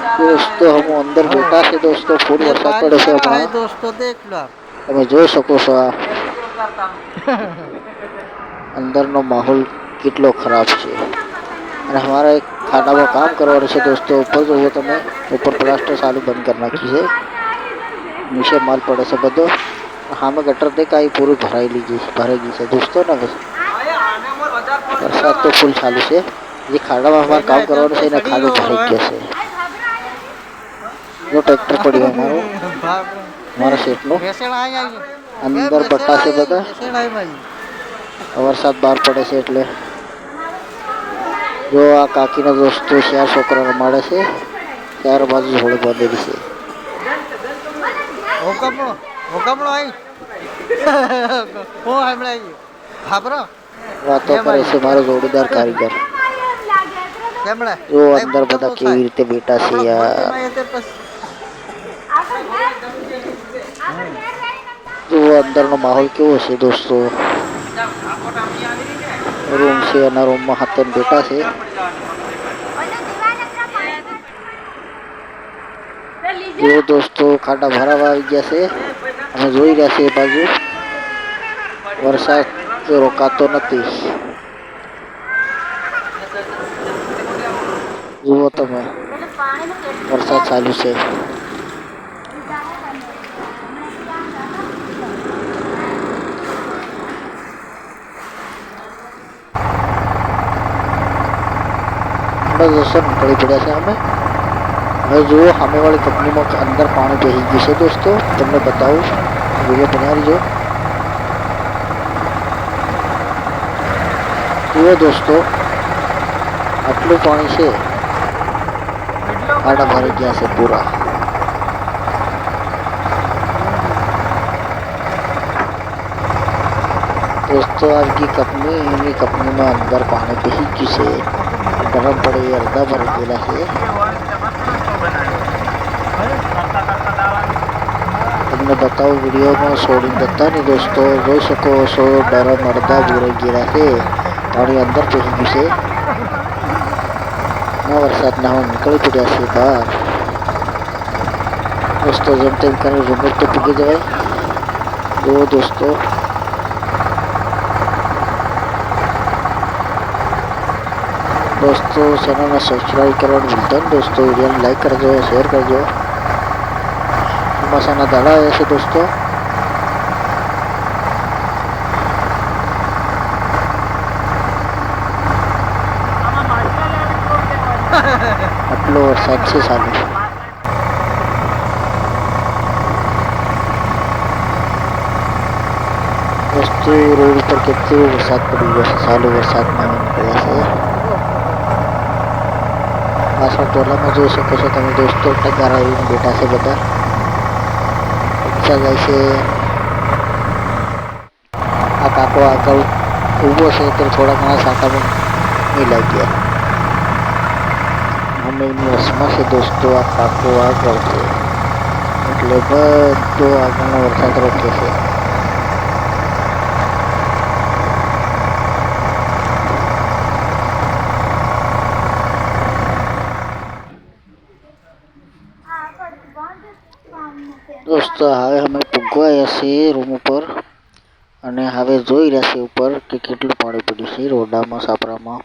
दोस्तों हम अंदर बैठा से दोस्तों फूल वरसाद पड़े से है दोस्तों देख लो आप તમે જોઈ શકો છો આ અંદરનો માહોલ કેટલો ખરાબ છે અને અમારા એક ખાડામાં કામ કરવાનું છે દોસ્તો ઉપર જોવો તમે ઉપર પ્લાસ્ટર ચાલુ બંધ કરી નાખી છે નીચે માલ પડે છે બધો સામે ગટર દેખાય પૂરું ભરાઈ ગઈ છે દોસ્તો ને બસ વરસાદ તો ફૂલ ચાલુ છે જે ખાડામાં અમારે કામ કરવાનું છે એને ખાડો ભરાઈ ગયો છે જો ટ્રેક્ટર પડ્યું અમારા શેઠનું અંદર પટ્ટા છે બધા વરસાદ બહાર પડે છે એટલે જો આ કાકીના દોસ્તો 4 છોકરા રમાડે છે 4 બાજુ જોડે બાંધેલી છે વાતો કરે છે મારો જોડીદાર કારીગર જો અંદર બધા કેવી રીતે બેઠા છે યાર જો અંદરનો માહોલ કેવો છે દોસ્તો રૂમ છે એના રૂમમાં હાથે બેઠા છે જો દોસ્તો ખાડા ભરાવા આવી ગયા છે અમે જોઈ રહ્યા છે એ બાજુ વરસાદ રોકાતો નથી જુઓ તમે વરસાદ ચાલુ છે નીકળી પડ્યા છે અમે હવે જુઓ સામેવાળી કંપનીમાં અંદર પાણી બેસી ગયું છે દોસ્તો તમને બતાવું વિડીયો બનાવી જો જુઓ દોસ્તો આટલું પાણી છે ખાડા ભરાઈ ગયા છે પૂરા दोस्तों आपकी कंपनी में अंदर पानी बेसी गયું છે गरम पड़े अर्धा भर गया है તમને બતાવું વિડીયોમાં છોડી દેતા નહીં દોસ્તો જોઈ શકો છો ડરમ અડધા ભરાઈ ગયા છે પાણી અંદર બેસી ગયું છે ના વરસાદના હું નીકળી પડ્યા છે બહાર દોસ્તો જેમ તેમ કરીને રૂમ તો પૂગી જવાય જો દોસ્તો चैनल में सब्सक्राइब करवाने भूलता नहीं दोस्तों वीडियो लाइक करजो शेयर करजो मसाना दाड़ा ऐसे दोस्तों आटलो वरसाद से चालू दोस्तों रोड पर कितनी वरसाद पड़ी है चालू वरसाद में निकला से पासवर्ड टोलाમાં જોઈ શકો છો તમે દોસ્તો ટગાર આવીને બેઠા છે બધા રિક્ષા જાય છે આ કાકો આગળ ઊભો છે તો થોડા ઘણા સાટામાં નહીં લાગ્યા અમે એની વસમાં છે દોસ્તો આ કાકો આગળ છે એટલે બધો આગળનો વરસાદ રોકે છે दोस्तों હવે અમે પૂગવાયા છીએ રૂમ ઉપર અને હવે જોઈ રહ્યા છીએ ઉપર કે કેટલું પાણી પડ્યું છે રોડામાં સાપરામાં